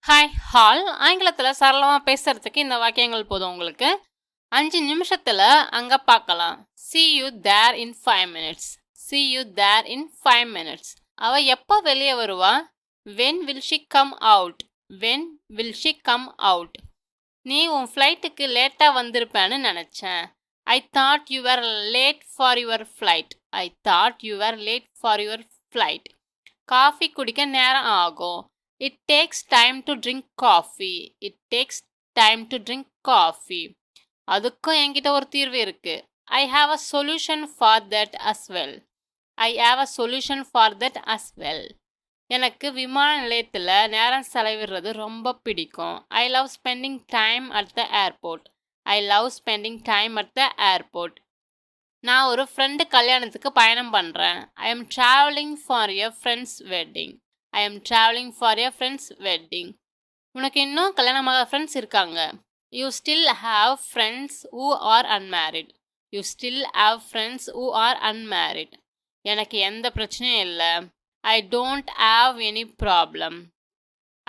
Hi hall ஆங்கிலத்தில் சரளமாக பேசுறதுக்கு இந்த வாக்கியங்கள் போதும் உங்களுக்கு. 5 நிமிஷத்தில் அங்கே பார்க்கலாம். See you there in 5 minutes. See you there in 5 minutes. அவ எப்போ வெளியே வருவா? When will she come out? When will she come out? நீ உன் ஃப்ளைட்டுக்கு லேட்டாக வந்திருப்பேன்னு நினச்சேன். I thought you were late for your flight. I thought you were late for your flight. Coffee குடிக்க நேரம் ஆகும். It takes time to drink coffee. It takes time to drink coffee. அதுக்கும் என்கிட்ட ஒரு தீர்வு இருக்கு. I have a solution for that as well. I have a solution for that as well. எனக்கு விமான நிலையத்தில் நேரம் செலவிடுறது ரொம்ப பிடிக்கும். I love spending time at the airport. I love spending time at the airport. நான் ஒரு ஃப்ரெண்டு கல்யாணத்துக்கு பயணம் பண்ணுறேன். I am traveling for a friend's wedding. I am traveling for a friend's wedding. உனக்கு இன்னும் கல்யாணமாக ஃப்ரெண்ட்ஸ் இருக்காங்க. You still have friends who are unmarried. You still have friends who are unmarried. எனக்கு எந்த பிரச்சனையும் இல்லை. I don't have any problem.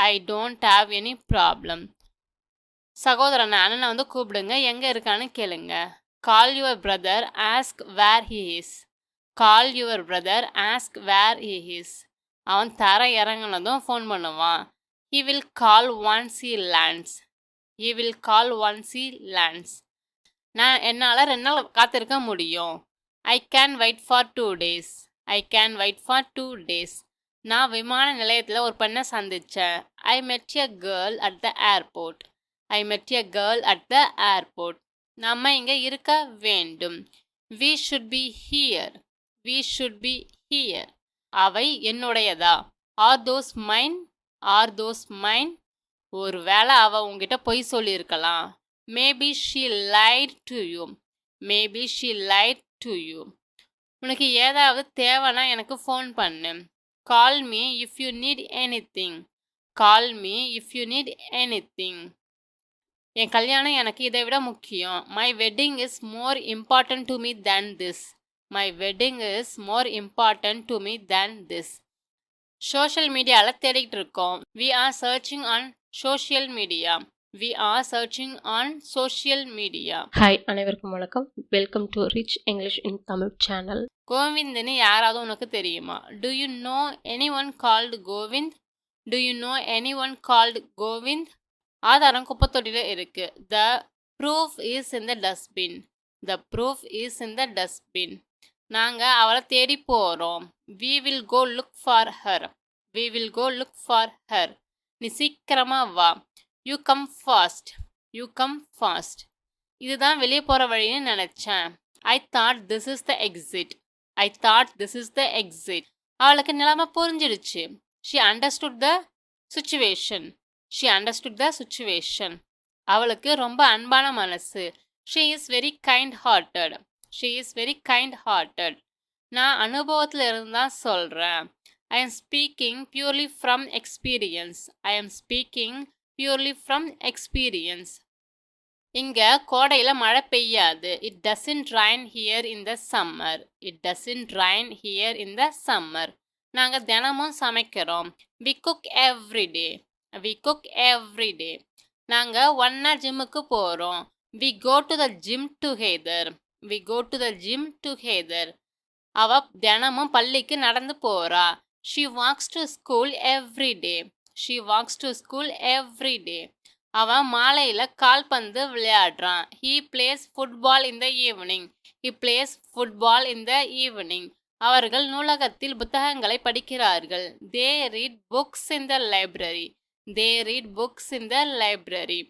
I don't have any problem. சகோதரனை அண்ணனை கூப்பிடுங்க, எங்கே இருக்கான்னு கேளுங்க. Call your brother, ask where he is. Call your brother, ask where he is. அவன் தர இறங்கினதும் ஃபோன் பண்ணுவான். He will call once he lands. He will call once he lands. என்னால் 2 நாள் காத்திருக்க முடியும். I can wait for 2 days. I can wait for 2 days. நான் விமான நிலையத்தில் ஒரு பெண்ணை சந்தித்தேன். I met a girl at the airport. I met a girl at the airport. நம்ம இங்கே இருக்க வேண்டும். We should be here. We should be here. அவை என்னுடையதா? Are those mine? Are those mine? ஒருவேளை அவ உங்ககிட்ட பொய் சொல்லியிருக்கலாம். Maybe she lied to you. Maybe she lied to you. உனக்கு ஏதாவது தேவைன்னா எனக்கு ஃபோன் பண்ணு. Call me if you need anything. Call me if you need anything. என் கல்யாணம் எனக்கு இதை விட முக்கியம். My wedding is more important to me than this. My wedding is more important to me than this. Social மீடியாவில் தேடிக்கிட்டு இருக்கோம். We are searching on social media. We are searching on social media. Hi, அனைவருக்கும் வணக்கம். Welcome to rich English in Tamil channel. கோவிந்த்னு யாராவது உனக்கு தெரியுமா? Do you know anyone called Govind? Do you know anyone called Govind? ஆதாரம் குப்பைத்தொட்டியில் இருக்கு. The proof is in the dustbin. The proof is in the dustbin. நாங்கள் அவளை தேடி போகிறோம். We will go look for her. We will go look for her. நீ சீக்கிரமா வா. You come fast. You come fast. இதுதான் வெளியே போகிற வழின்னு நினச்சேன். I thought this is the exit. I thought this is the exit. அவளுக்கு நிலைமை புரிஞ்சிடுச்சு. She understood the situation. She understood the situation. அவளுக்கு ரொம்ப அன்பான மனசு. She is very kind-hearted. She is very kind-hearted. நான் அனுபவத்தில் இருந்தால் சொல்கிறேன். I am speaking purely from experience. I am speaking purely from experience. இங்கே கோடையில் மழை பெய்யாது. It doesn't rain here in the summer. It doesn't rain here in the summer. நாங்கள் தினமும் சமைக்கிறோம். We cook every day. We cook every day. நாங்கள் ஒன்றா ஜிம்முக்கு போகிறோம். We go to the gym together. We go to the gym together. அவ தினமும் பள்ளிக்கு நடந்து போறா. She walks to school every day. She walks to school every day. அவன் மாலையில் கால்பந்து விளையாடுறான். He plays football in the evening. He plays football in the evening. அவர்கள் நூலகத்தில் புத்தகங்களை படிக்கிறார்கள். They read books in the library. They read books in the library.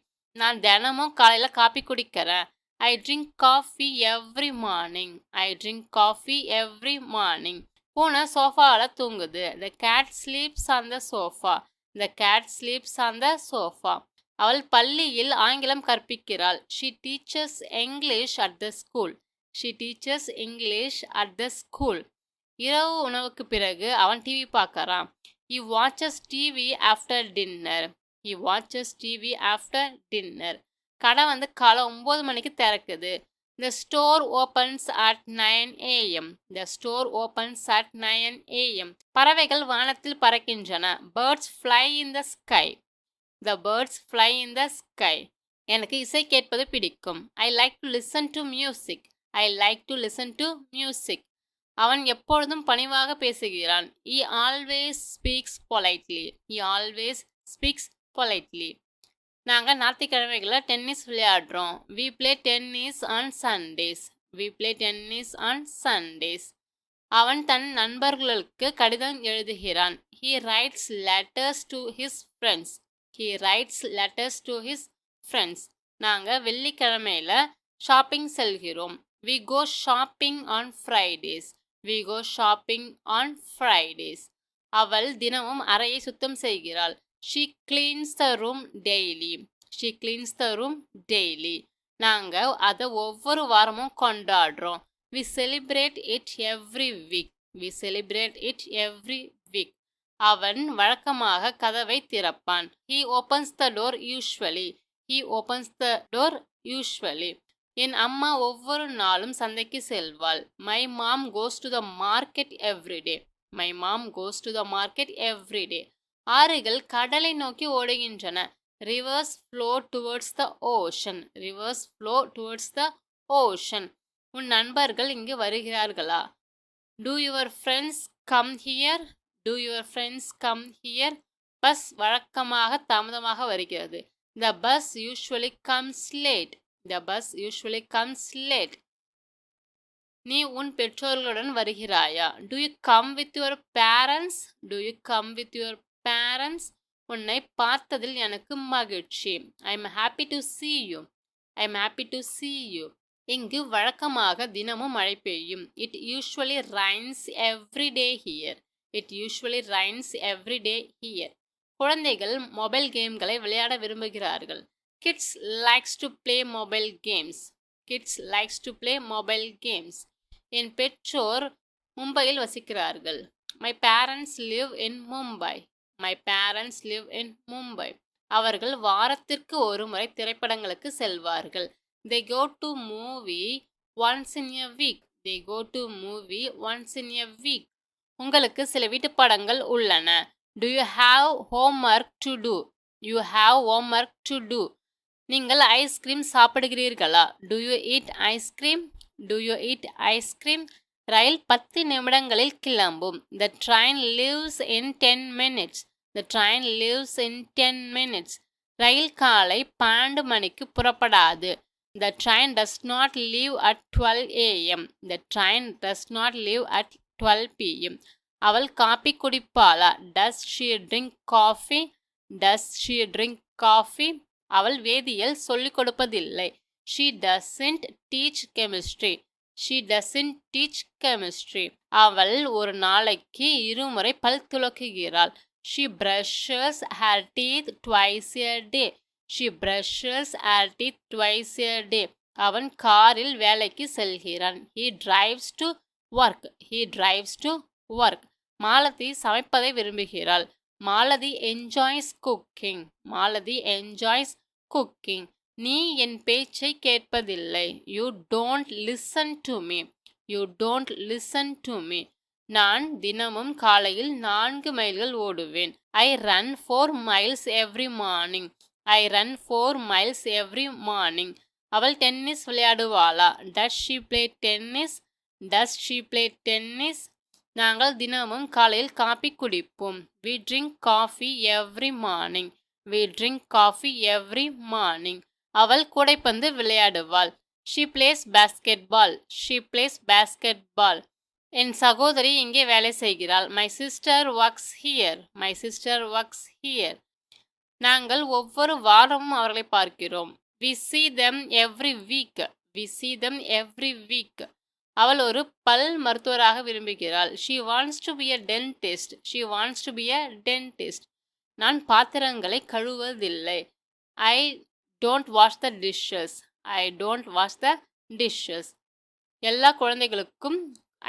நான் தினமும் காலையில் காபி குடிக்கிறேன். I drink coffee every morning. I drink coffee every morning. பூனை சோஃபாவில் தூங்குது. The cat sleeps on the sofa. The cat sleeps on the sofa. அவள் பள்ளியில் ஆங்கிலம் கற்பிக்கிறாள். She teaches English at the school. She teaches English at the school. இரவு உணவுக்கு பிறகு அவன் டிவி பார்க்கறான். He watches TV after dinner. He watches TV after dinner. கடை காலை 9 மணிக்கு திறக்குது. The store opens at 9 a.m. The store opens at 9 a.m. பறவைகள் வானத்தில் பறக்கின்றன. Birds fly in the sky. The birds fly in the sky. எனக்கு இசை கேட்பது பிடிக்கும். I like to listen to music. I like to listen to music. அவன் எப்பொழுதும் பணிவாக பேசுகிறான். He always speaks politely. He always speaks politely. நாங்கள் ஞாயிற்றுக்கிழமைகளில் tennis விளையாடுறோம். We play tennis on Sundays. We play tennis on Sundays. அவன் தன் நண்பர்களுக்கு கடிதம் எழுதுகிறான். He writes letters to his friends. He writes letters to his friends. நாங்கள் வெள்ளிக்கிழமையில shopping செல்கிறோம். We go shopping on Fridays. We go shopping on Fridays. அவள் தினமும் அறையை சுத்தம் செய்கிறாள். She cleans the room daily. She cleans the room daily. நாங்கள் அதை ஒவ்வொரு வாரமும் கொண்டாடுறோம். We celebrate it every week. We celebrate it every week. அவன் வழக்கமாக கதவை திறப்பான். He opens the door usually. He opens the door usually. என் அம்மா ஒவ்வொரு நாளும் சந்தைக்கு செல்வாள். My mom goes to the market every day. My mom goes to the market every day. ஆறுகள் கடலை நோக்கி ஓடுகின்றன. Rivers flow towards the ocean. Rivers flow towards the ocean. உன் நண்பர்கள் இங்கு வருகிறார்களா? Do your friends come here? Do your friends come here? Bus வழக்கமாக தாமதமாக வருகிறது. The bus usually comes late. The bus usually comes late. நீ உன் பெற்றோர்களுடன் வருகிறாயா? Do you come with your parents? Do you come with your parents? உன்னை பார்த்ததில் எனக்கு மகிழ்ச்சி. I am happy to see you. I am happy to see you. இங்கு வழக்கமாக தினமும் மழை பெய்யும். It usually rains every day here. It usually rains every day here. குழந்தைகள் மொபைல் கேம்களை விளையாட விரும்புகிறார்கள். Kids likes to play mobile games. Kids likes to play mobile games. என் பெற்றோர் மும்பையில் வசிக்கிறார்கள். My parents live in Mumbai. My parents live in Mumbai. அவர்கள் வாரத்திற்கு ஒரு முறை திரைப்படங்களுக்கு செல்வார்கள். They go to movie once in a week. They go to movie once in a week. உங்களுக்கு சில வீட்டுப்பாடங்கள் உள்ளன. Do you have homework to do? You have homework to do. நீங்கள் ice cream சாப்பிடுகிறீர்களா? Do you eat ice cream? Do you eat ice cream? ரயில் 10 நிமிடங்களில் கிளம்பும். The train leaves in 10 minutes. The train leaves in 10 minutes. ரயில் காலை 12 மணிக்கு புறப்படாது. The train does not leave at 12 a.m. The train does not leave at 12 p.m. அவள் coffee குடிப்பாளா? Does she drink coffee? Does she drink coffee? அவள் வேதியியல் சொல்லிக் கொடுப்பதில்லை. She doesn't teach chemistry. She doesn't teach chemistry. அவள் ஒரு நாளைக்கு 2 முறை பல் துலக்குகிறாள். She brushes her teeth twice a day. She brushes her teeth twice a day. அவன் காரில் வேலைக்கு செல்கிறான். He drives to work. He drives to work. Malathi சமைப்பதை விரும்புகிறாள். Malathi enjoys cooking. Malathi enjoys cooking. நீ என் பேச்சை கேட்பதில்லை. You don't listen to me. You don't listen to me. நான் தினமும் காலையில் 4 மைல்கள் ஓடுவேன். I run 4 miles every morning. I run 4 miles every morning. அவள் tennis விளையாடுவாளா? Does she play tennis? Does she play tennis? நாங்கள் தினமும் காலையில் காபி குடிப்போம். We drink coffee every morning. We drink coffee every morning. அவள் கூடைப்பந்து விளையாடுவாள். She plays basketball. She plays basketball. என் சகோதரி இங்கே வேலை செய்கிறாள். My sister works here. My sister works here. நாங்கள் ஒவ்வொரு வாரமும் அவர்களை பார்க்கிறோம். We see them every week. We see them every week. அவள் ஒரு பல் மருத்துவராக விரும்புகிறாள். She wants to be a dentist. She wants to be a dentist. நான் பாத்திரங்களை கழுவதில்லை. I don't wash the dishes. I don't wash the dishes. எல்லா குழந்தைகளுக்கும்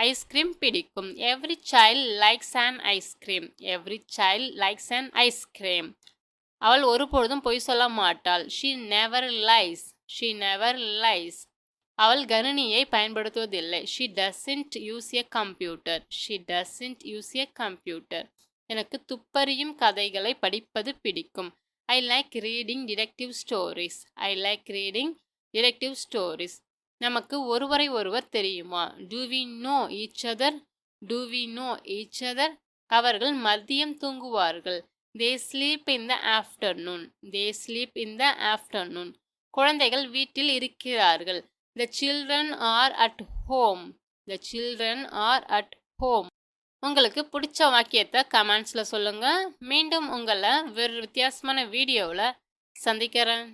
ice cream பிடிக்கும். Every child likes an ice cream. Every child likes an ice cream. அவள் ஒருபொழுதும் பொய் சொல்ல மாட்டாள். She never lies. She never lies. அவள் கணினியை பயன்படுத்துவதில்லை. She doesn't use a computer. She doesn't use a computer. எனக்கு துப்பறியும் கதைகளை படிப்பது பிடிக்கும். I like reading detective stories. I like reading detective stories. நமக்கு ஒருவரை ஒருவர் தெரியுமா? Do we know each other? Do we know each other? அவர்கள் மதியம் தூங்குவார்கள். They sleep in the afternoon. They sleep in the afternoon. குழந்தைகள் வீட்டில் இருக்கிறார்கள். The children are at home. The children are at home. உங்களுக்கு பிடிச்ச வாக்கியத்தை கமெண்ட்ஸில் சொல்லுங்கள். மீண்டும் உங்களை வேறு வித்தியாசமான வீடியோவில் சந்திக்கிறேன்.